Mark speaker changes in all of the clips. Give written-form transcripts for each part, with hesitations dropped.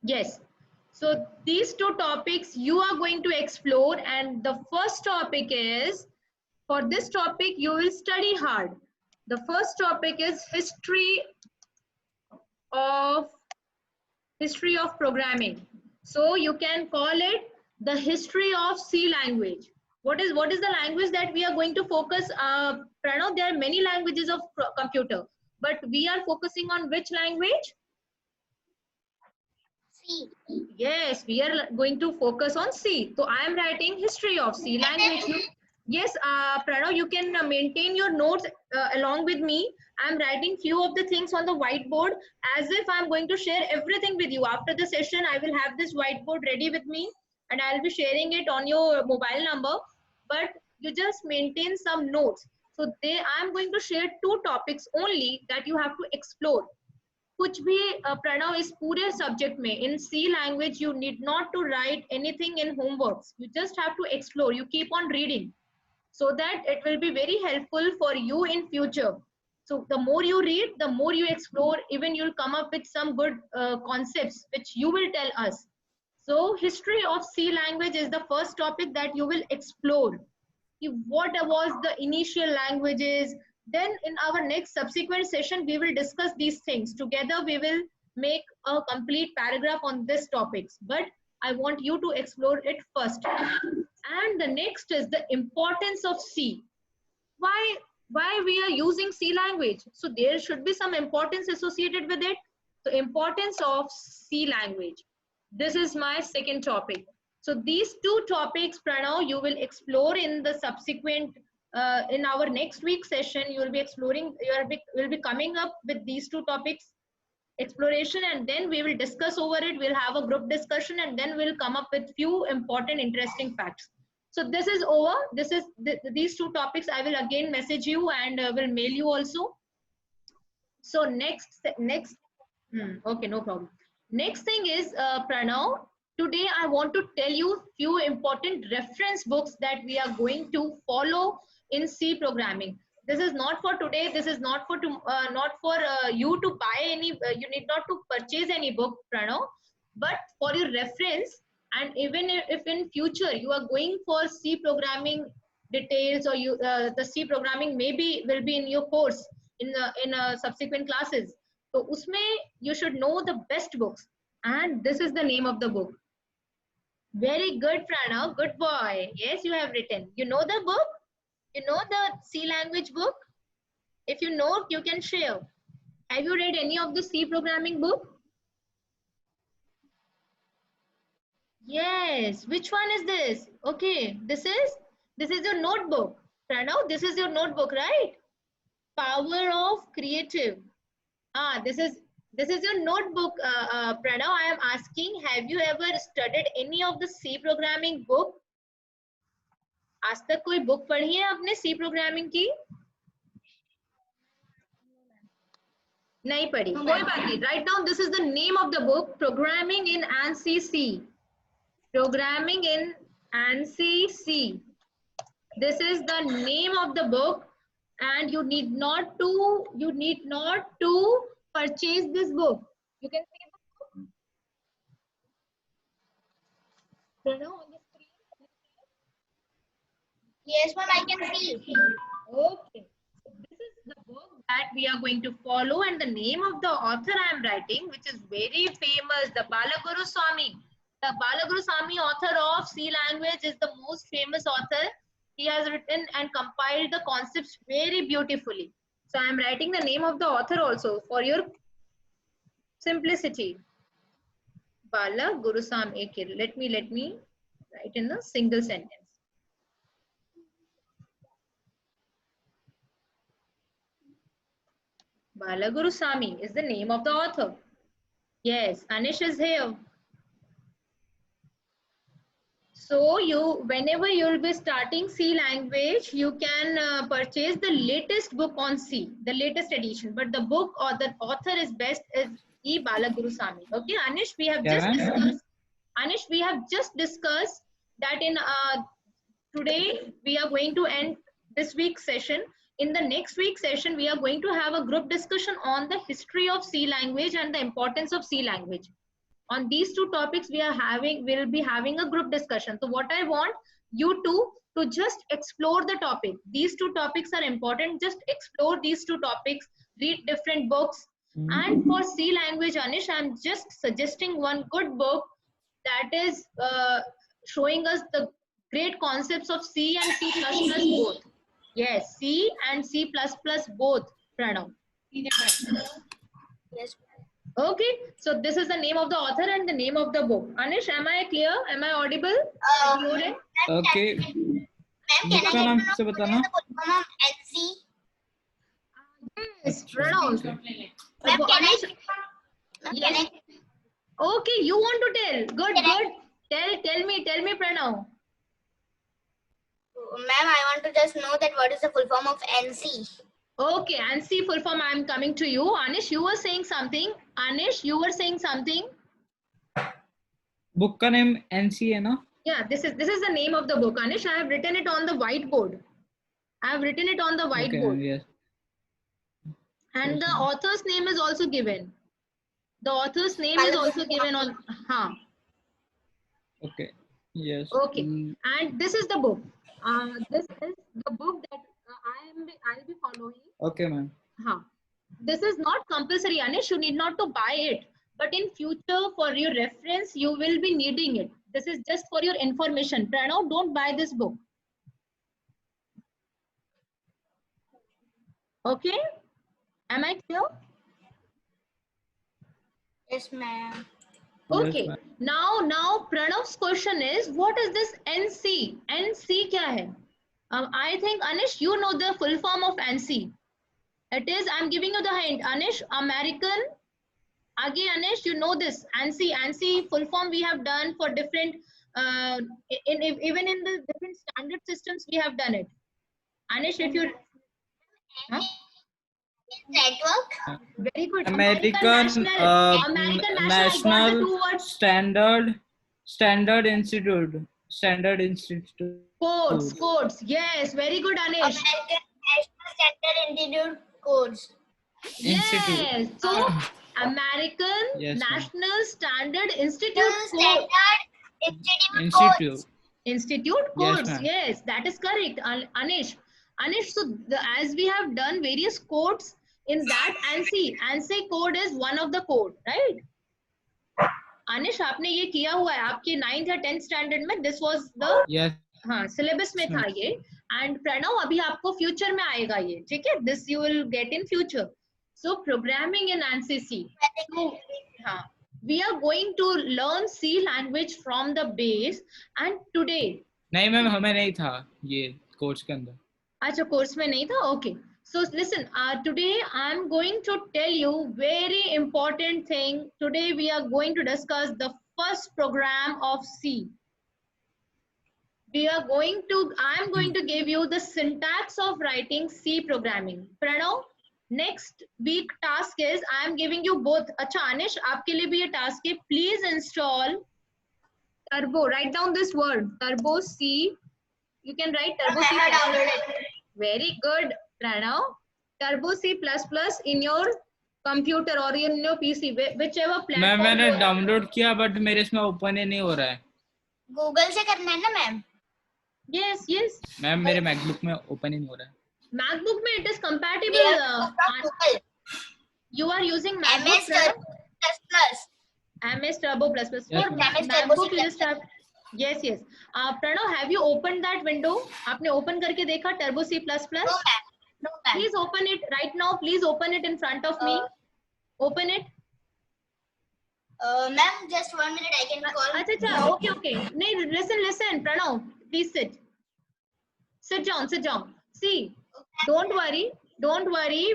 Speaker 1: Yes. So these two topics you are going to explore, and the first topic is, for this topic you will study hard. The first topic is of history of programming. So you can call it the history of C language. What is the language that we are going to focus? Pranav, there are many languages of computer, but we are focusing on which language?
Speaker 2: C.
Speaker 1: Yes, we are going to focus on C. So I am writing history of C language. Yes, Pranav, you can maintain your notes along with me. I'm writing few of the things on the whiteboard as if I'm going to share everything with you. After the session, I will have this whiteboard ready with me and I'll be sharing it on your mobile number. But you just maintain some notes. So I'm going to share two topics only that you have to explore. कुछ भी प्रणव इस पूरे subject में in C language you need not to write anything in homeworks you just have to explore you keep on reading so that it will be very helpful for you in future. So the more you read, the more you explore, even you'll come up with some good concepts which you will tell us. So history of C language is the first topic that you will explore. What was the initial languages? Then in our next subsequent session, we will discuss these things. Together, we will make a complete paragraph on this topics. But I want you to explore it first. And the next is the importance of C. Why we are using C language? So there should be some importance associated with it. The importance of C language. This is my second topic. So these two topics, Pranav, you will explore in the subsequent, in our next week session, you will be exploring, will be coming up with these two topics, exploration, and then we will discuss over it. We'll have a group discussion and then we'll come up with few important, interesting facts. So this is over. These two topics I will again message you and will mail you also. So okay, no problem. Next thing is, Pranav, today I want to tell you few important reference books that we are going to follow in C programming. This is not for today. This is not for you to buy any. You need not to purchase any book, Pranav. But for your reference, and even if in future you are going for C programming details, or the C programming maybe will be in your course in subsequent classes. So usme you should know the best books, and this is the name of the book. Very good, Pranav. Good boy. Yes, you have written. You know the book? You know the C language book? If you know, you can share. Have you read any of the C programming book? Yes. Which one is this? Okay, this is your notebook. Pranav, this is your notebook, right? Power of Creative. This is your notebook, Pranav. I am asking, have you ever studied any of the C programming book? आज तक कोई book पढ़ी है आपने C programming की? नहीं पढ़ी, कोई बात नहीं. Write down, this is the name of the book, Programming in ANSI C. Programming in ANSI C. This is the name of the book, and you need not to purchase this book. You can see the book on the screen.
Speaker 2: Yes, ma'am, I can see.
Speaker 1: Okay. So this is the book that we are going to follow, and the name of the author I am writing, which is very famous, the Balaguru Swami. The Balaguru Swami, author of C language, is the most famous author. He has written and compiled the concepts very beautifully. So I am writing the name of the author also for your simplicity. Balaguru Swami. Okay, let me write in a single sentence. Balaguru Swami is the name of the author. Yes, Anish is here. So whenever you'll be starting C language, you can purchase the latest book on C, the latest edition. But the book or the author is best is E. Balaguru Swami. Okay, Anish, we have just discussed. Anish, we have just discussed that in today we are going to end this week's session. In the next week's session, we are going to have a group discussion on the history of C language and the importance of C language. On these two topics we'll be having a group discussion. So what I want you to just explore the topic. These two topics are important. Just explore these two topics, read different books. And for C language, Anish, I'm just suggesting one good book that is showing us the great concepts of C and C++ both. Yes, C and C++ both, Pranav.
Speaker 2: Yes.
Speaker 1: Okay, so this is the name of the author and the name of the book. Anish, am I clear? Am I audible?
Speaker 3: Okay.
Speaker 2: Ma'am,
Speaker 3: Book
Speaker 2: can
Speaker 3: का
Speaker 2: I
Speaker 3: नाम
Speaker 2: get
Speaker 3: से बताना.
Speaker 2: the full form of NC?
Speaker 1: Yes, Pranav.
Speaker 2: Ma'am, can
Speaker 1: Anish,
Speaker 2: Ma'am,
Speaker 1: yes.
Speaker 2: can
Speaker 1: Okay, you want to tell? Good,
Speaker 2: Can I-
Speaker 1: good. Tell me, Pranav.
Speaker 2: Ma'am, I want to just know that what is the full form of NC?
Speaker 1: Okay, and C full form. I am coming to you. Anish, you were saying something. Anish, you were saying something.
Speaker 3: Book का name NC है ना?
Speaker 1: Yeah, this is the name of the book. Anish, I have written it on the whiteboard. I have written it on the whiteboard.
Speaker 3: Okay, yes.
Speaker 1: And the author's name is also given. The author's name is also given on.
Speaker 3: Okay. Yes.
Speaker 1: Okay. And this is the book. This is the book that I'll be following.
Speaker 3: Okay, ma'am.
Speaker 1: This is not compulsory, Anish. You need not to buy it. But in future, for your reference, you will be needing it. This is just for your information. Pranav, don't buy this book. Okay? Am I clear?
Speaker 2: Yes, ma'am.
Speaker 1: Okay.
Speaker 3: Yes,
Speaker 1: Now Pranav's question is, what is this NC? NC क्या है? I think Anish, you know the full form of NC. It is, I'm giving you the hint. Anish, American. Again, Anish, you know this. ANSI full form we have done for different, even in the different standard systems we have done it. Anish, if you...
Speaker 2: Network?
Speaker 1: Very good.
Speaker 3: American National Standard Institute.
Speaker 1: Codes. Yes, very good, Anish.
Speaker 2: American National Standard Institute codes.
Speaker 1: Yes. So, American
Speaker 3: Yes, ma'am.
Speaker 1: National Standard Institute
Speaker 2: Standard
Speaker 3: Institute.
Speaker 1: Institute
Speaker 3: Yes,
Speaker 1: codes.
Speaker 3: ma'am.
Speaker 1: Yes, that is correct, Anish. So as we have done various codes in that, ANSI code is one of the code, right? Anish, आपने ये किया हुआ है आपके 9th या 10th standard में. This was the
Speaker 3: Yes.
Speaker 1: syllabus में था ये. And Pranav, अभी आपको future में आएगा ये, ठीक है? This you will get in future. So programming in ANSI C. So, we are going to learn C language from the base. And today.
Speaker 3: नहीं मैम हमें नहीं था ये कोर्स के अंदर.
Speaker 1: अच्छा कोर्स में नहीं था. Okay. So listen, today I'm going to tell you very important thing. Today we are going to discuss the first program of C. I'm going to give you the syntax of writing C programming. Pranav, next week task is I am giving you both. अच्छा Anish, आपके लिए भी ये task है. Please install Turbo. Write down this word, Turbo C. You can write Turbo C++. Very good, Pranav. Turbo C++ in your computer or in your PC, whichever platform.
Speaker 3: मैंने download किया but मेरे इसमें open ही नहीं हो रहा है.
Speaker 2: Google से करना है ना मैम?
Speaker 1: Yes.
Speaker 3: मैम मेरे मैकबुक में ओपन ही नहीं हो रहा है.
Speaker 1: MacBook में it is compatible. You are using MacBook. MS Turbo plus.
Speaker 3: Yes,
Speaker 1: For
Speaker 3: ma'am.
Speaker 1: MacBook you just have. Yes. Pranav, have you opened that window? आपने open करके देखा Turbo C++?
Speaker 2: No, ma'am.
Speaker 1: Please open it right now. Please open it in front of me. Open it.
Speaker 2: Ma'am, just 1 minute. I can call.
Speaker 1: अच्छा, okay. No, listen, Pranav. Please sit. Sit down. See, don't worry. Don't worry,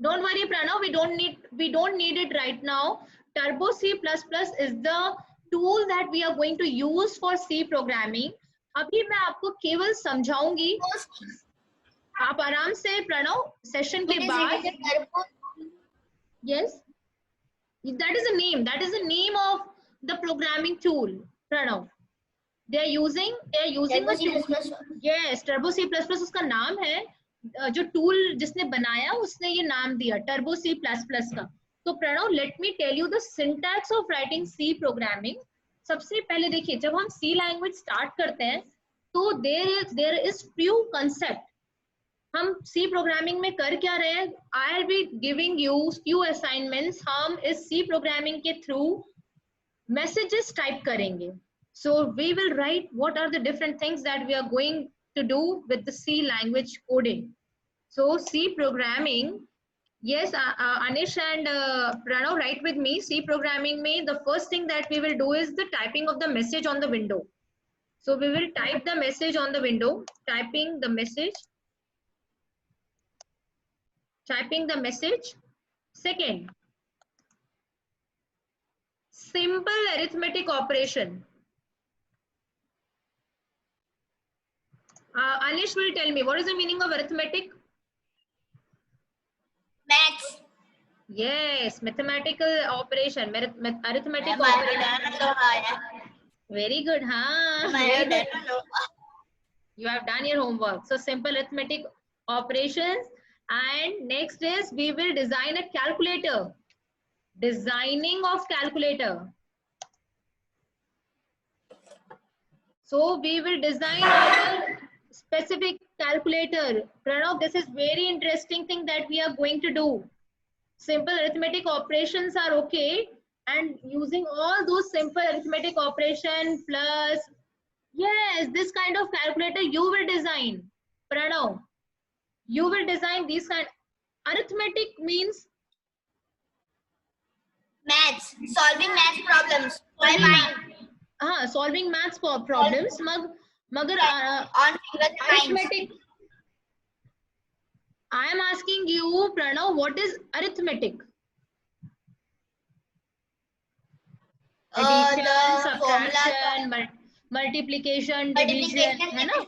Speaker 1: Pranav. We don't need it right now. Turbo C++ is the tool that we are going to use for C programming. अभी मैं आपको केवल समझाऊंगी. आप आराम से Pranav session के बाद. Yes, that is the name of the programming tool, Pranav. They are using
Speaker 2: Turbo C++.
Speaker 1: Yes, Turbo C++ उसका नाम है. जो टूल जिसने बनाया उसने ये नाम दिया Turbo C++ का. तो Pranav let me tell you the syntax of writing C programming. सबसे पहले देखिए, जब हम सी लैंग्वेज स्टार्ट करते हैं तो देयर इज फ्यू कंसेप्ट. हम सी प्रोग्रामिंग में कर क्या रहे हैं? आई will be giving you few assignments. हम इस सी प्रोग्रामिंग के थ्रू मैसेजेस टाइप करेंगे. So we will write what are the different things that we are going to do with the C language coding. So C programming, yes, Anish and Pranav, write with me. C programming mein the first thing that we will do is the typing of the message on the window. So we will type the message on the window, typing the message. Second, simple arithmetic operation. Anish will tell me what is the meaning of arithmetic.
Speaker 2: Maths.
Speaker 1: Yes, mathematical operation, arithmetic operation. Very good, huh? Very good. You have done your homework. So simple arithmetic operations. And next is we will design a calculator. Designing of calculator. So we will design our specific calculator. Pranav, this is very interesting thing that we are going to do. Simple arithmetic operations are okay, and using all those simple arithmetic operation plus, yes, this kind of calculator you will design. Pranav, you will design these kind. Arithmetic means
Speaker 2: Maths. Solving maths problems by mind.
Speaker 1: Solving maths problems. Magar
Speaker 2: On
Speaker 1: arithmetic. I am asking you, Pranav, what is arithmetic? Addition, subtraction, multiplication, division, है ना?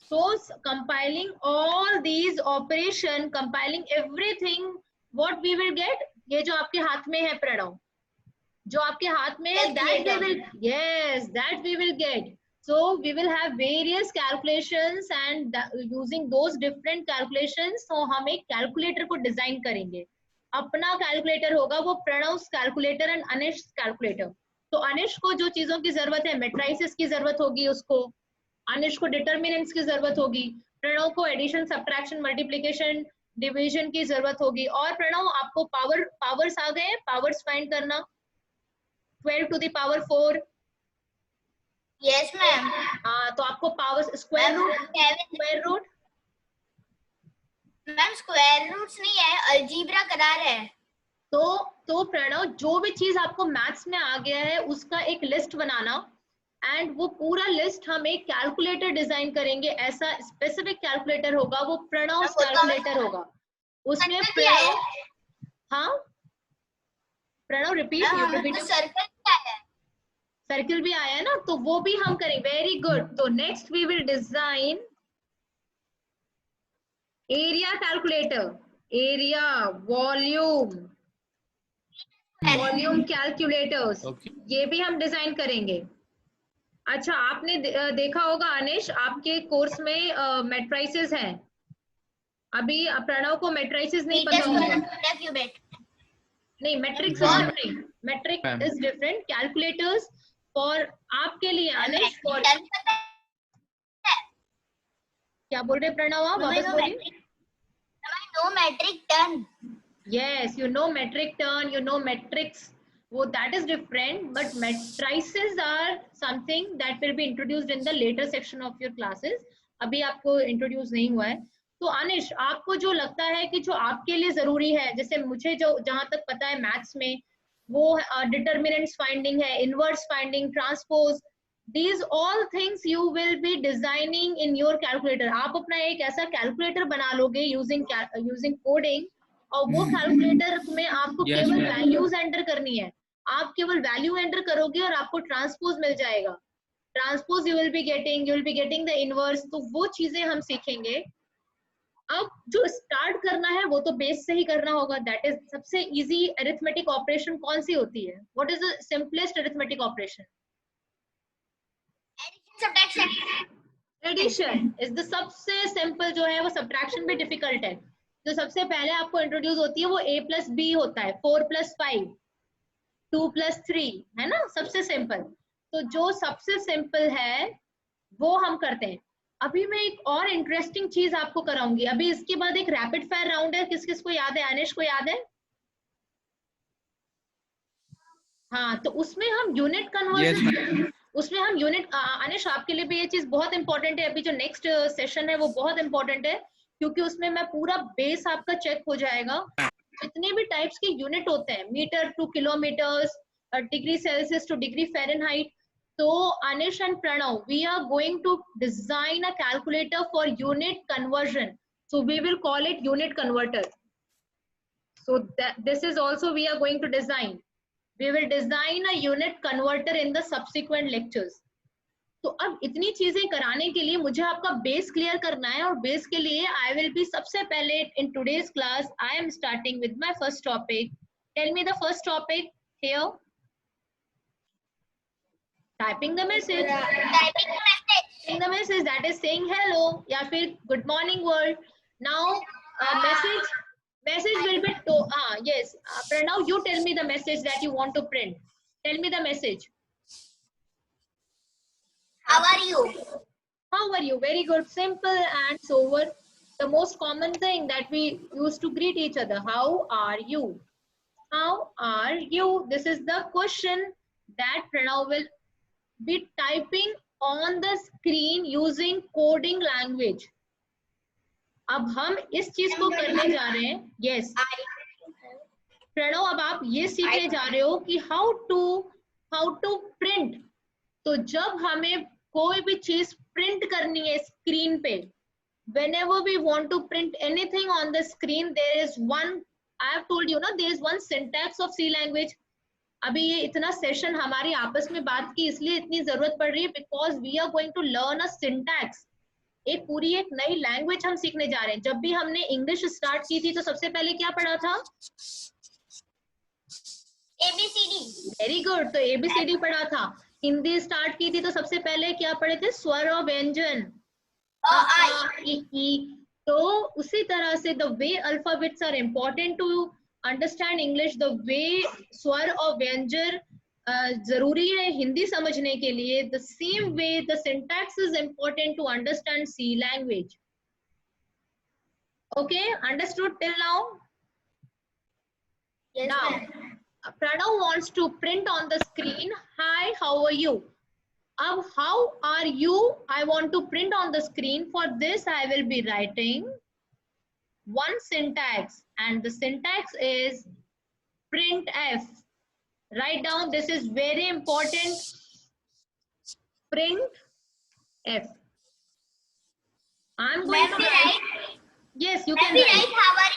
Speaker 1: So compiling all these operation, compiling everything, what we will get? ये जो आपके हाथ में है प्रणव, जो आपके हाथ में है, that we will, yes, that we will get. So we will have various calculations and using those different calculations, so हम एक calculator को design करेंगे. अपना calculator होगा वो प्रणव्स calculator and अनिश calculator. तो अनिश को जो चीजों की जरूरत है, मेट्राइसिस की जरूरत होगी उसको, अनिश को डिटर्मिनेंट्स की जरूरत होगी, प्रणव को एडिशन, सब्ट्रैक्शन, मल्टीप्लिकेशन, डिवीजन की जरूरत होगी. और प्रणव आपको पावर्स आ गए, पावर्स फाइंड करना. 12 to the power 4.
Speaker 2: Yes, ma'am.
Speaker 1: तो आपको powers square root
Speaker 2: ma'am square roots नहीं है, अलजीब्रा करा रहे हैं.
Speaker 1: तो प्रणव जो भी चीज आपको मैथ्स में आ गया है उसका एक लिस्ट बनाना, एंड वो पूरा लिस्ट हम एक कैलकुलेटर डिजाइन करेंगे. ऐसा स्पेसिफिक कैलकुलेटर होगा, वो प्रणव कैलकुलेटर होगा. उसमें प्रणव, हाँ प्रणव रिपीट.
Speaker 2: सर्कल क्या है?
Speaker 1: सर्किल भी आया है ना, तो वो भी हम करें. Very good. तो next we will design area calculator, area, volume calculators, ये भी हम डिजाइन करेंगे. अच्छा, आपने देखा होगा अनिश, आपके कोर्स में मैट्राइसेस हैं. अभी प्रणव को मैट्राइसेस नहीं पता होगा. नहीं, मैट्रिक्स नहीं, metric is different. Calculators for आपके लिए अनिश, फॉर क्या बोल रहे प्रणव? आप वापस बोलिए.
Speaker 2: No metric turn.
Speaker 1: Yes, you know metric turn, you know metrics. Well, that is different, but matrices are something that will be introduced in the later section of your classes. अभी आपको introduce नहीं हुआ है. तो अनिश, आपको जो लगता है कि जो आपके लिए जरूरी है, जैसे मुझे जो जहां तक पता है मैथ्स में, वो डिटर्मिनेंट्स फाइंडिंग है, inverse finding, transpose, these all things you will be designing in your calculator. आप अपना एक ऐसा कैलकुलेटर बना लोगे using coding, और वो कैलकुलेटर में आपको केवल वैल्यूज एंटर करनी है. आप केवल वैल्यू एंटर करोगे और आपको ट्रांसपोज मिल जाएगा. Transpose you will be getting the inverse. तो वो चीजें हम सीखेंगे. अब जो स्टार्ट करना है वो तो बेस से ही करना होगा. दैट इज सबसे इजी अरिथमेटिक ऑपरेशन कौन सी होती है? What is the simplest arithmetic operation? Addition is the सबसे सिंपल जो है वो. सब्ट्रैक्शन भी डिफिकल्ट है. तो सबसे पहले आपको इंट्रोड्यूस होती है वो a+b होता है, 4+5, 2+3, है ना, सबसे सिंपल। तो जो सबसे सिंपल है वो हम करते हैं। अभी मैं एक और इंटरेस्टिंग चीज आपको कराऊंगी। अभी इसके बाद एक रैपिड फायर राउंड है, किस किस को याद है? अनिश को याद है? हाँ, तो उसमें हम यूनिट कन्वर्जन, उसमें हम यूनिट, अनिश आपके लिए भी ये चीज बहुत इंपॉर्टेंट है। अभी जो नेक्स्ट सेशन है वो बहुत इंपॉर्टेंट है, क्योंकि उसमें मैं पूरा बेस आपका चेक हो जाएगा। जितने भी टाइप्स के यूनिट होते हैं, metre to kilometres, degree Celsius to degree Fahrenheit, तो Anish and Pranav, we are going to design a calculator for unit conversion. So we will call it unit converter. So this is also we are going to design. We will design a unit converter in the subsequent lectures. तो अब इतनी चीजें कराने के लिए मुझे आपका base clear करना है, और बेस के लिए आई विल बी सबसे पहले in today's class I am starting with my first topic. Tell me the first topic here. Typing the message. Typing the message, that is saying hello या फिर good morning world. Now message will be to yes. Pranav, you tell me the message that you want to print. Tell me the message.
Speaker 2: How are you?
Speaker 1: How are you? Very good. Simple and sober. The most common thing that we used to greet each other. How are you? How are you? This is the question that Pranav will be typing on the screen using coding language. अब हम इस चीज को करने जा रहे हैं. Yes. Pranav, अब आप ये सीखने जा रहे हो कि how to print. तो जब हमें कोई भी चीज प्रिंट करनी है स्क्रीन पे, whenever we want to print anything on the screen, there is one, I have told you, there is one syntax of C language. अभी ये इतना सेशन हमारी आपस में बात की इसलिए इतनी जरूरत पड़ रही है, because we are going to learn a syntax. एक पूरी एक नई लैंग्वेज हम सीखने जा रहे हैं. जब भी हमने इंग्लिश स्टार्ट की थी तो सबसे पहले क्या पढ़ा था?
Speaker 2: ABCD.
Speaker 1: Very good. तो ABCD पढ़ा था. हिंदी स्टार्ट की थी तो सबसे पहले क्या पढ़े थे? स्वर और व्यंजन, अ आ इ ई. तो उसी तरह से the way alphabets are important to understand English, the way स्वर और व्यंजन जरूरी है हिंदी समझने के लिए, the same way the syntax is important to understand C language. Okay, understood till now?
Speaker 2: Yes,
Speaker 1: Now Pranav wants to print on the screen, hi, how are you? Ab how are you I want to print on the screen. For this I will be writing one syntax, and the syntax is printf. Write down, this is very important. Printf. I'm going to write. Yes, you can write.
Speaker 2: How are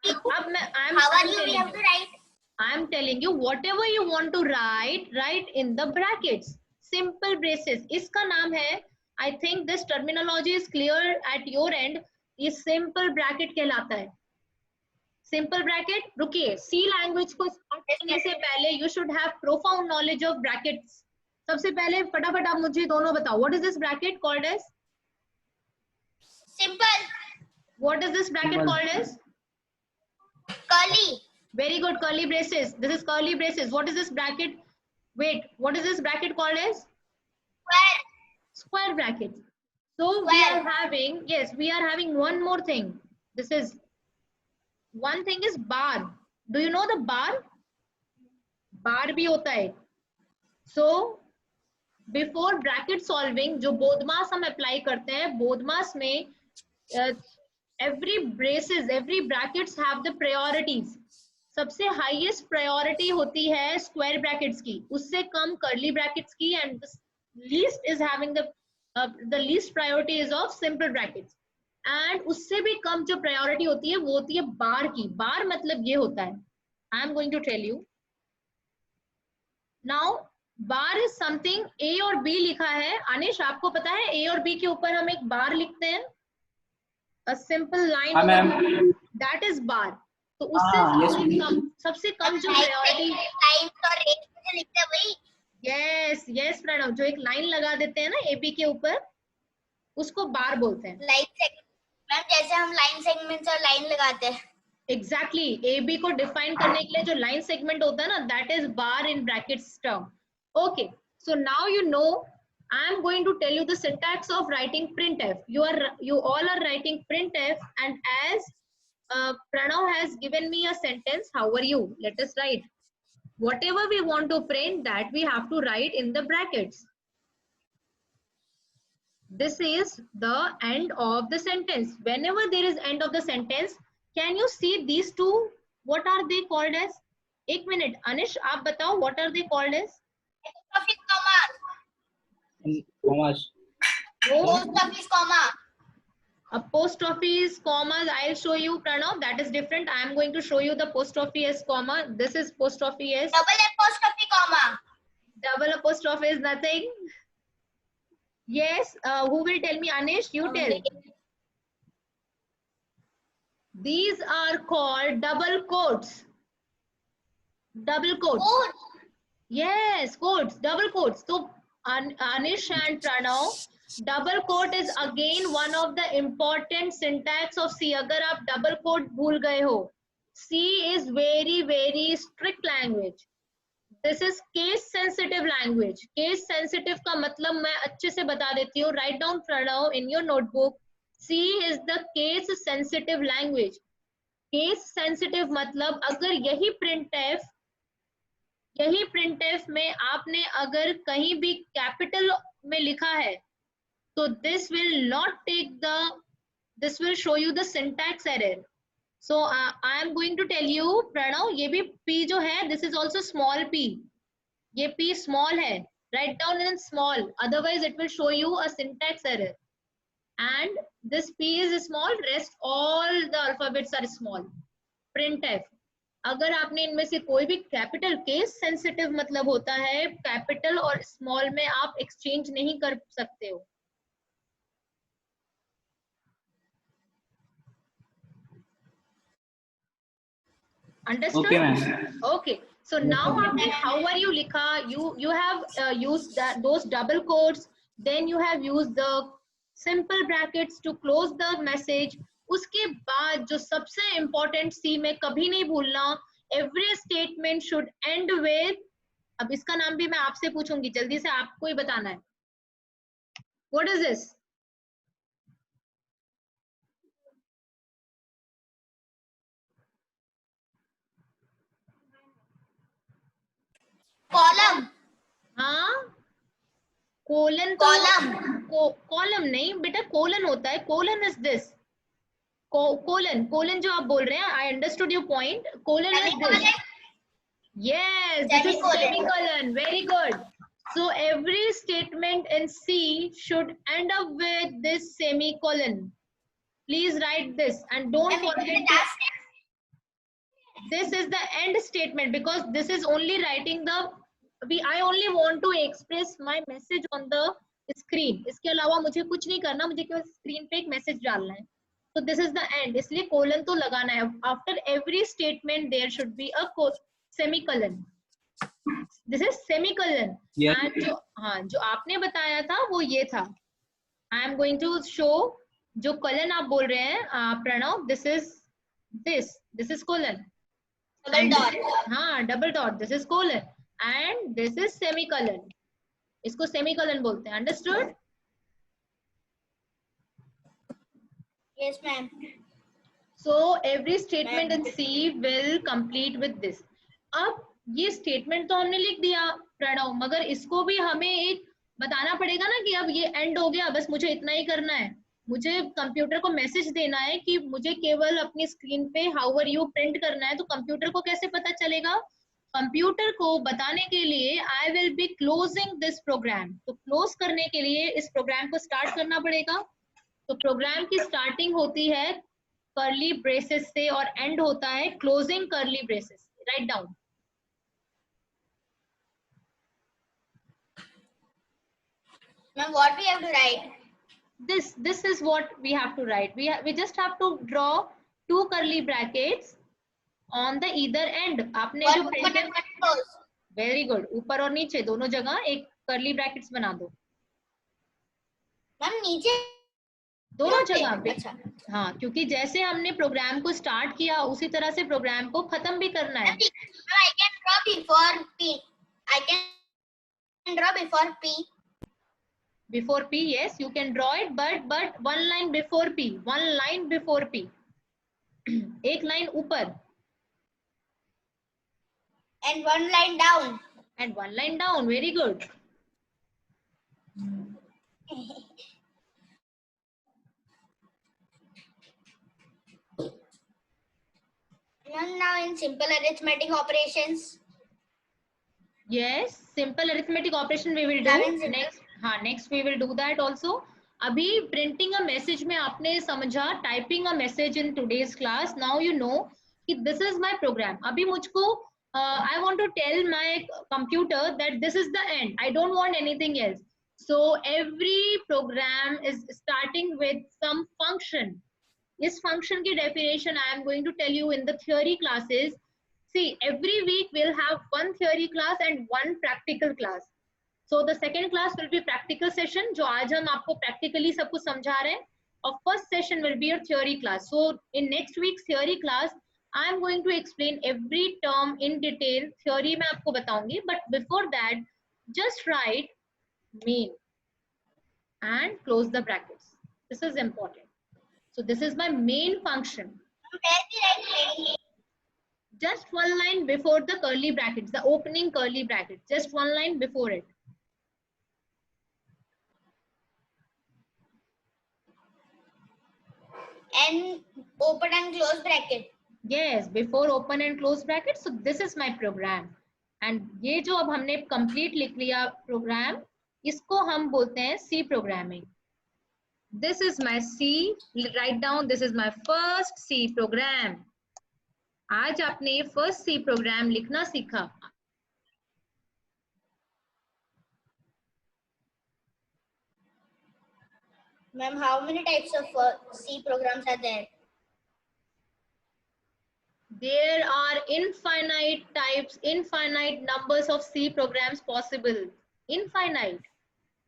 Speaker 2: you?
Speaker 1: How
Speaker 2: are you? We have to write.
Speaker 1: I am telling you, whatever you want to write, write in the brackets. Simple braces. इसका नाम है, I think this terminology is clear at your end. ये simple bracket कहलाता है. Simple bracket. रुकिए, C language को start करने से पहले you should have profound knowledge of brackets. सबसे पहले फटाफट आप मुझे दोनों बताओ. What is this bracket called as?
Speaker 2: Simple.
Speaker 1: What is this bracket called as?
Speaker 2: Curly.
Speaker 1: Very good. Curly braces. This is curly braces. What is this bracket? Wait, what is this bracket called as?
Speaker 2: Square.
Speaker 1: Square brackets. So we are having, yes, we are having one more thing. This is, one thing is bar. Do you know the bar? Bar भी होता है. So before bracket solving, जो बोधमास हम apply करते हैं, बोधमास में every braces, every brackets have the priorities. सबसे highest priority होती है स्क्वायर ब्रैकेट्स की, उससे कम कर्ली ब्रैकेट्स की, and least is having the least priority is of simple brackets, and उससे भी कम जो प्रायोरिटी होती है वो होती है बार की. बार मतलब ये होता है, I am going to tell you now. Bar is something, A और बी लिखा है. अनिश, आपको पता है ए और बी के ऊपर हम एक बार लिखते हैं, a simple line, that is bar. तो उससे सबसे कम जो प्रायोरिटी, यस प्रणव, जो एक लाइन लगा देते हैं ना एबी के ऊपर, उसको बार बोलते हैं.
Speaker 2: मैम जैसे हम लाइन सेगमेंट्स और लाइन लगाते हैं.
Speaker 1: एग्जैक्टली ए बी को डिफाइन करने के लिए जो लाइन सेगमेंट होता है ना, that is bar in brackets term. Okay, so now you know I am going to tell you the syntax of writing printf. You all are writing printf, and as Pranav has given me a sentence, how are you? Let us write. Whatever we want to print, that we have to write in the brackets. This is the end of the sentence. Whenever there is end of the sentence, can you see these two? What are they called as? एक minute, Anish, आप बताओ, what are they called as?
Speaker 3: Commas.
Speaker 2: Post office comma.
Speaker 1: A post office commas, I'll show you, Pranav. That is different. I am going to show you the post office comma. This is post office.
Speaker 2: Double apostrophe comma.
Speaker 1: Double apostrophe is nothing. Yes, who will tell me? Anish, you tell. These are called double quotes. Double quotes.
Speaker 2: Quotes.
Speaker 1: Yes, quotes, double quotes. So Anish and Pranav, double quote is again one of the important syntax of C. अगर आप double quote भूल गए हो, C is very strict language. This is case sensitive language. Case sensitive का मतलब मैं अच्छे से बता देती हूँ. Write down Pranav in your notebook. C is the case sensitive language. Case sensitive मतलब अगर यही printf में आपने अगर कहीं भी कैपिटल में लिखा है, तो this will show you the syntax error. So I am going to tell you, Pranav, ये भी p जो है, this is also small p. ये p small है. Write down in small. Otherwise, it will show you a syntax error. And this p is small. Rest all the alphabets are small. Printf. अगर आपने इनमें से कोई भी capital, case sensitive मतलब होता है कैपिटल और स्मॉल में आप एक्सचेंज नहीं कर सकते हो. Understood?
Speaker 3: Okay, ma'am.
Speaker 1: Okay. So now आपने how are you लिखा, you have used those double quotes, then you have used the simple brackets to close the message. उसके बाद जो सबसे important C में कभी नहीं भूलना, every statement should end with, अब इसका नाम भी मैं आपसे पूछूंगी, जल्दी से आपको ही बताना है. What is this?
Speaker 2: Column.
Speaker 1: हाँ, कोलन. कॉलम नहीं बेटा, कोलन होता है. Colon is this. कोलन जो आप बोल रहे हैं, I understood your point. Colon is this. Yes, this is semicolon. Very good. So every statement in C should end up with this semicolon. Please write this and don't forget. This is the end statement because this is only writing the. I only want to express my message on the screen. इसके अलावा मुझे कुछ नहीं करना, मुझे केवल screen पे एक मैसेज डालना है. So this is the end. इसलिए कोलन तो लगाना है. After every statement there should be a semicolon. This is semicolon.
Speaker 3: Yes.
Speaker 1: And जो आपने बताया था वो ये था. I am going to show जो colon आप बोल रहे हैं Pranav. This is colon.
Speaker 2: Double dot.
Speaker 1: हाँ, double dot. This is colon and this is semicolon. इसको semicolon बोलते हैं. Understood?
Speaker 2: Yes, ma'am.
Speaker 1: So every statement in C will complete with this. अब ये स्टेटमेंट तो हमने लिख दिया प्रणव, मगर इसको भी हमें एक बताना पड़ेगा ना कि अब ये एंड हो गया, बस मुझे इतना ही करना है. मुझे कंप्यूटर को मैसेज देना है कि मुझे केवल अपनी स्क्रीन पे हाउ आर यू प्रिंट करना है. तो कंप्यूटर को कैसे पता चलेगा? कंप्यूटर को बताने के लिए I will be closing this program. तो क्लोज करने के लिए इस प्रोग्राम को स्टार्ट करना पड़ेगा. तो प्रोग्राम की स्टार्टिंग होती है कर्ली ब्रेसेस से और एंड होता है closing curly braces. Write down.
Speaker 2: Ma'am, what we have to write?
Speaker 1: This is what we have to write. We just have to draw two curly brackets on the either end. आपने जो printed, very good, ऊपर और नीचे दोनों जगह एक curly brackets बना दो.
Speaker 2: Ma'am, नीचे
Speaker 1: दोनों जगह पे।
Speaker 2: अच्छा
Speaker 1: हाँ, क्योंकि जैसे हमने प्रोग्राम को स्टार्ट किया उसी तरह से प्रोग्राम को खत्म भी करना है।
Speaker 2: I can draw before P. I can draw before P.
Speaker 1: Before P, yes, you can draw it, but one line before P, one line before P. एक लाइन ऊपर
Speaker 2: And one line down.
Speaker 1: and one line down. Very good.
Speaker 2: Now in simple arithmetic operations.
Speaker 1: Yes, simple arithmetic operation we will
Speaker 2: Seven
Speaker 1: do
Speaker 2: simple.
Speaker 1: next. हाँ, next we will do that also. अभी printing a message में आपने समझा, typing a message in today's class. Now you know कि this is my program. अभी मुझको I want to tell my computer that this is the end. I don't want anything else. So every program is starting with some function. This function की definition I am going to tell you in the theory classes. See, every week we'll have one theory class and one practical class. So the second class will be practical session, जो आज हम आपको practically सब कुछ समझा रहे हैं. और first session will be your theory class. So in next week's theory class, I am going to explain every term in detail. Theory मैं आपको बताऊंगी, but before that, just write main and close the brackets. This is important. So this is my main function. Just one line before the curly brackets, the opening curly brackets, just one line before it.
Speaker 2: And open and close bracket.
Speaker 1: Yes, before open and close brackets. So this is my program. And ये जो अब हमने complete लिख लिया program, इसको हम बोलते हैं C programming. This is my C. Write down, this is my first C program. आज आपने first C program लिखना सीखा.
Speaker 2: Ma'am, how many types of C programs are there?
Speaker 1: There are infinite types, infinite numbers of C programs possible. Infinite.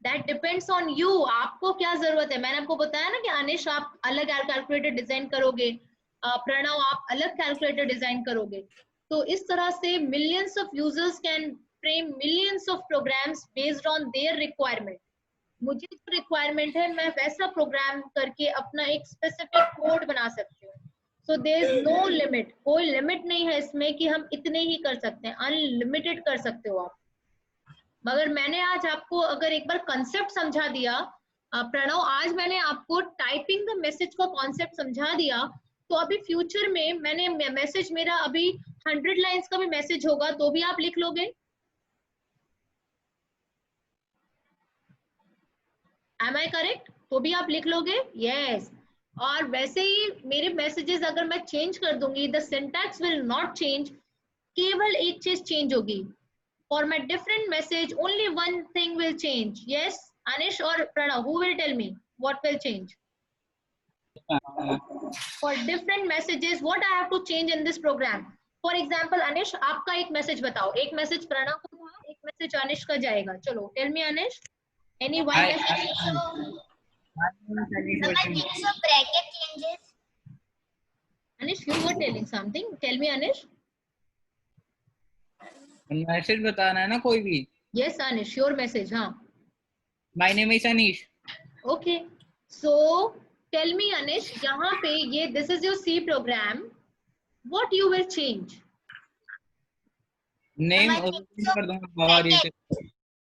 Speaker 1: That depends on you. आपको क्या जरूरत है? मैंने आपको बताया ना कि अनिश आप अलग कैलकुलेटर डिजाइन करोगे, प्रणव आप अलग कैलकुलेटर डिजाइन करोगे. तो इस तरह से millions of users can frame millions of programs based on their requirement. मुझे जो रिक्वायरमेंट है मैं वैसा प्रोग्राम करके अपना एक स्पेसिफिक कोड बना सकती हूँ. So there is no limit. कोई लिमिट नहीं है इसमें कि हम इतने ही कर सकते हैं. अनलिमिटेड कर सकते हो आप. मगर मैंने आज आपको अगर एक बार कंसेप्ट समझा दिया, प्रणव आज मैंने आपको टाइपिंग द मैसेज का कॉन्सेप्ट समझा दिया, तो अभी फ्यूचर में मैंने मैसेज मेरा अभी 100 लाइंस का भी मैसेज होगा तो भी आप लिख लोगे. Am I correct? तो भी आप लिख लोगे. Yes. और वैसे ही मेरे मैसेजेस अगर मैं चेंज कर दूंगी, the syntax will not change. केवल एक चीज चेंज होगी. For my different message, only one thing will change. Yes, Anish or Pranav, who will tell me what will change? For different messages, what I have to change in this program? For example, Anish, आपका एक message बताओ. एक message Pranav का था, एक message अनिश का जाएगा. चलो, tell me Anish. Any one message?
Speaker 2: I think so. Bracket changes.
Speaker 1: Anish, you were telling something. Tell me Anish.
Speaker 3: Message बताना है ना कोई भी.
Speaker 1: Yes, Anish, your message. हाँ.
Speaker 3: My name is Anish.
Speaker 1: Okay. So tell me Anish, यहाँ पे ये this is your C program. What you will change?
Speaker 3: Name कर दूंगा.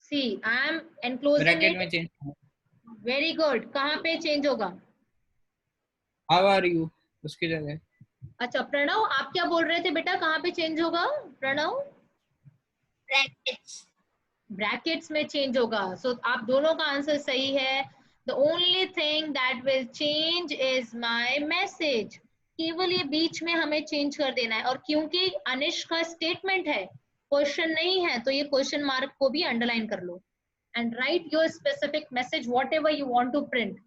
Speaker 1: See, I am enclosing
Speaker 3: bracket में
Speaker 1: it.
Speaker 3: चेंज.
Speaker 1: Very good. कहाँ पे change होगा?
Speaker 3: How are you उसकी जगह.
Speaker 1: अच्छा प्रणव, आप क्या बोल रहे थे बेटा? कहाँ पे चेंज होगा प्रणव?
Speaker 2: Brackets.
Speaker 1: ब्रैकेट्स में चेंज होगा. सो आप दोनों का आंसर सही है. The only thing that will change is my message. केवल ये बीच में हमें चेंज कर देना है. और क्योंकि अनिश का स्टेटमेंट है, क्वेश्चन नहीं है, तो ये क्वेश्चन मार्क को भी अंडरलाइन कर लो and write your specific message whatever you want to print.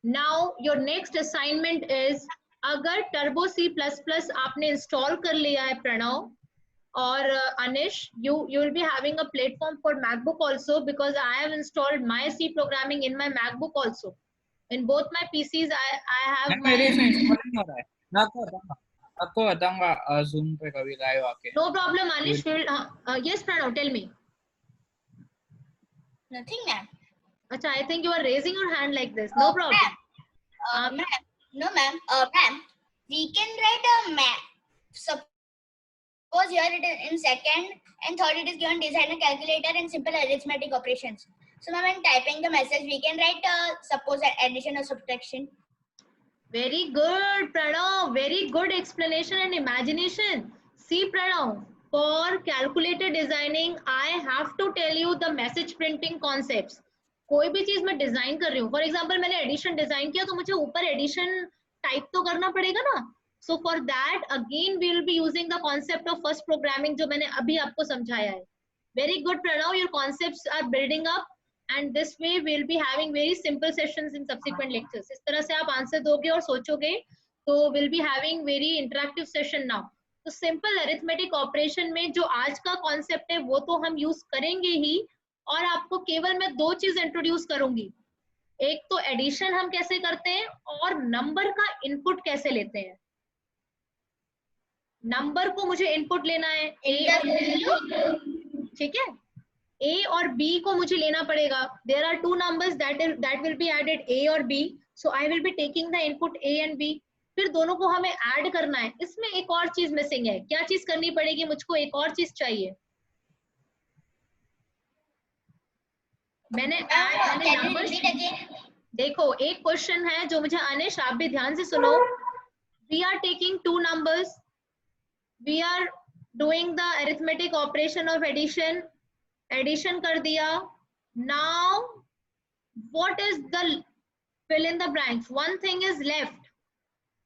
Speaker 1: Now your next assignment is, अगर टर्बो C++ आपने इंस्टॉल कर लिया है प्रणव और Anish, you will be having a platform for MacBook also, because I have installed my C programming in my MacBook also. In both my PCs, I have
Speaker 3: मैं मेरे इसमें
Speaker 1: my.
Speaker 3: Install नहीं हो रहा है। मैं आपको बताऊंगा जूम पे कभी लाइव आके।
Speaker 1: No problem, Anish. Yes, Pranav, tell me.
Speaker 2: Nothing, ma'am.
Speaker 1: Acha, I think you are raising your hand like this. No problem.
Speaker 2: Ma'am. No, ma'am. Ma'am, we can write a map. Suppose here it is in second and third it is given design a calculator and simple arithmetic operations. So, ma'am, when typing the message, we can write suppose addition or subtraction.
Speaker 1: Very good, Pranav. Very good explanation and imagination. See, Pranav, for calculator designing, I have to tell you the message printing concepts. कोई भी चीज मैं design कर रही हूँ, for example मैंने addition design किया तो मुझे ऊपर एडिशन टाइप तो करना पड़ेगा ना. So for that again we will be using the concept of first programming जो मैंने अभी आपको समझाया है. Very good Pranav, your concepts are building up and this way we'll be having very simple sessions in subsequent lectures. इस तरह से आप आंसर दोगे और सोचोगे तो we'll be having very interactive session now. तो simple arithmetic operation में जो आज का concept है वो तो हम use करेंगे ही, और आपको केवल मैं दो चीज इंट्रोड्यूस करूंगी. एक तो एडिशन हम कैसे करते हैं और नंबर का इनपुट कैसे लेते हैं. नंबर को मुझे इनपुट लेना है ठीक है, A और B को मुझे लेना पड़ेगा. There are two numbers that will be added, A और B. So I will be taking the input A and B. फिर दोनों को हमें ऐड करना है. इसमें एक और चीज मिसिंग है. क्या चीज करनी पड़ेगी मुझको? एक और चीज चाहिए. मैंने नंबर्स देखो, एक क्वेश्चन है जो मुझे, अनिश आप भी ध्यान से सुनो. We are taking two numbers. We are doing the arithmetic operation of addition. Addition कर दिया. Now what is the fill in the blanks? One thing is left.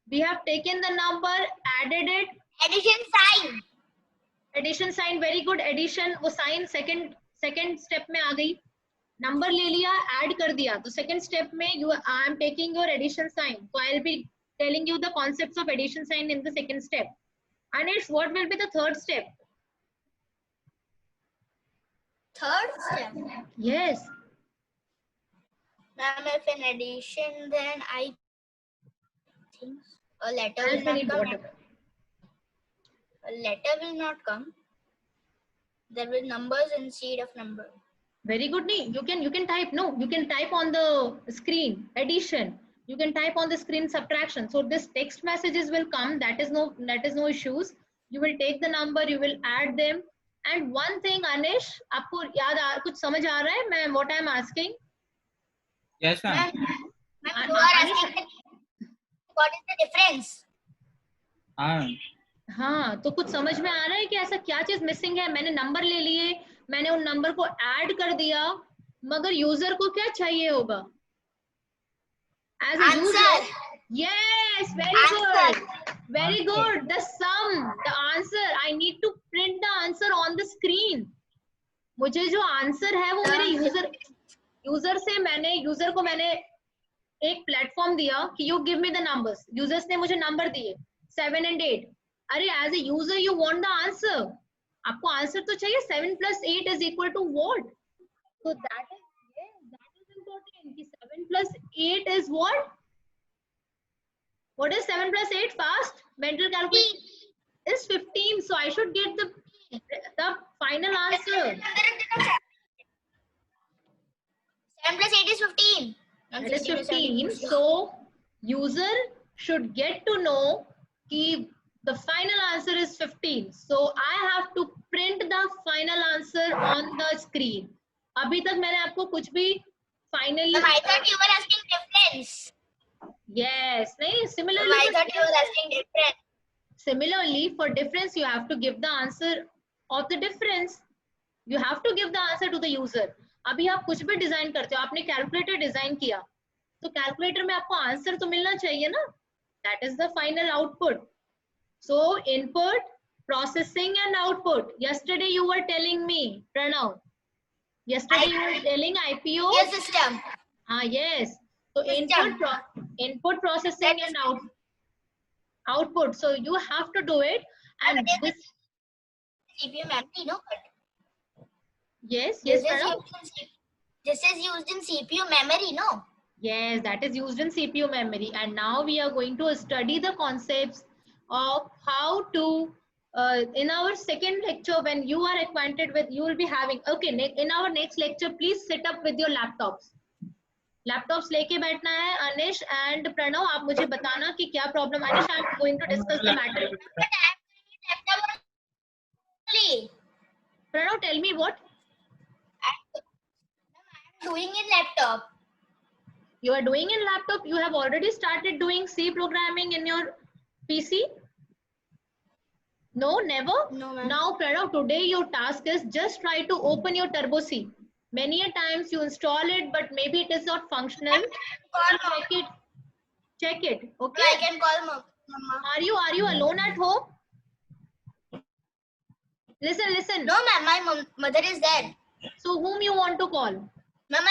Speaker 1: We have taken the number, added it.
Speaker 2: Addition sign.
Speaker 1: Addition sign, very good. Addition वो sign second step में आ गई. Number ले लिया, add कर दिया. तो second step में I am taking your addition sign. So I will be telling you the concepts of addition sign in the second step. Anish, what will be the third step?
Speaker 2: Third step.
Speaker 1: Yes.
Speaker 2: Ma'am, if in addition, then I think a letter will not come. A letter will not come. There will numbers instead of number.
Speaker 1: Very good. You can type. No, you can type on the screen addition. You can type on the screen subtraction. So this text messages will come. That is no issues. You will take the number. You will add them. And one thing, Anish, आपको याद कुछ समझ आ रहा है? मैं what I am asking?
Speaker 3: Yes, ma'am.
Speaker 2: Ma'am, you are asking what is the difference?
Speaker 1: हाँ, तो कुछ समझ में आ रहा है कि ऐसा क्या चीज मिसिंग है? मैंने नंबर ले लिए, मैंने उन नंबर को ऐड कर दिया, मगर यूजर को क्या चाहिए होगा? As a user. Yes, very good. Very good. The sum, the answer. I need to print the answer on the screen. मुझे जो आंसर है वो मेरे यूजर को मैंने एक प्लेटफॉर्म दिया कि you give me the numbers. Users ने मुझे नंबर दिए 7 and 8. अरे as a user you want the answer. आपको आंसर तो चाहिए. 7 plus 8 is equal to what? So that is important. कि 7 plus 8 is what? What is 7 plus 8? Fast mental calculation is 15. So I should get the final answer.
Speaker 2: 7 plus 8 is 15.
Speaker 1: That is 15. So user should get to know कि the final answer is 15. So I have to print the final answer on the screen. अभी तक मैंने आपको कुछ भी finally.
Speaker 2: I thought you were asking difference.
Speaker 1: Yes, नहीं. Similarly,
Speaker 2: I thought you were asking difference.
Speaker 1: Similarly, for difference, you have to give the answer of the difference. You have to give the answer to the user. अभी आप कुछ भी design करते हो, आपने calculator design किया, तो calculator में आपको आंसर तो मिलना चाहिए ना. That is the final output. So input, processing and output. Yesterday you were telling me, Pranav. Yesterday you were telling IPO.
Speaker 2: Your system.
Speaker 1: Yes. So input, processing and output. So you have to do it. And this
Speaker 2: CPU memory, no?
Speaker 1: Yes,
Speaker 2: This
Speaker 1: Pranav.
Speaker 2: is used in CPU memory, no?
Speaker 1: Yes, that is used in CPU memory. And now we are going to study the concepts of how to, in our second lecture, when you are acquainted with, you will be having, okay, in our next lecture, please sit up with your laptops. Laptops लेके बैठना है अनिश and Pranav आप मुझे बताना कि क्या problem Anish I am going to discuss the matter Pranav tell me what
Speaker 2: I'm doing in laptop.
Speaker 1: You are doing in laptop. You have already started doing C programming in your PC? No, never?
Speaker 2: No, ma'am.
Speaker 1: Now, Pranav, today your task is just try to open your Turbo C. Many a times you install it, but maybe it is not functional. Check it. Check it. Okay.
Speaker 2: I can call mama.
Speaker 1: Are you alone at home? Listen.
Speaker 2: No, ma'am. My mother is there.
Speaker 1: So whom you want to call?
Speaker 2: Ma'am,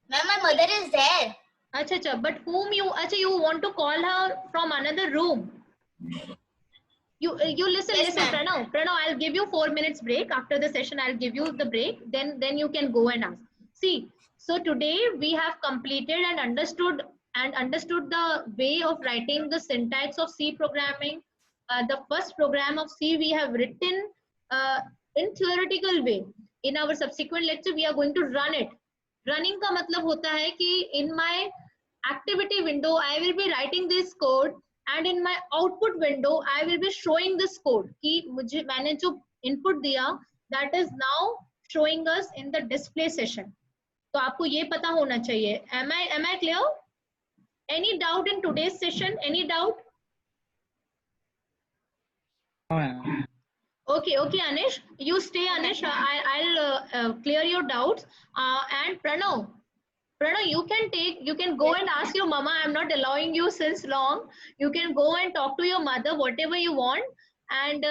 Speaker 2: my mother is there.
Speaker 1: Acha, but whom you want to call her from another room? You listen,
Speaker 2: Yes,
Speaker 1: listen, Pranav, I'll give you 4 minutes break. After the session, I'll give you the break. Then you can go and ask. See, so today we have completed and understood the way of writing the syntax of C programming. The first program of C we have written in theoretical way. In our subsequent lecture, we are going to run it. Running का मतलब होता है कि in my activity window, I will be writing this code and in my output window, I will be showing this code कि मुझे मैंने जो input दिया that is now showing us in the display session. तो आपको ये पता होना चाहिए. Am I clear? Any doubt in today's session? Any doubt? Okay, Anish. You stay, Anish. I'll clear your doubts. And Pranav, you can go and ask your mama. I'm not allowing you since long. You can go and talk to your mother, whatever you want. And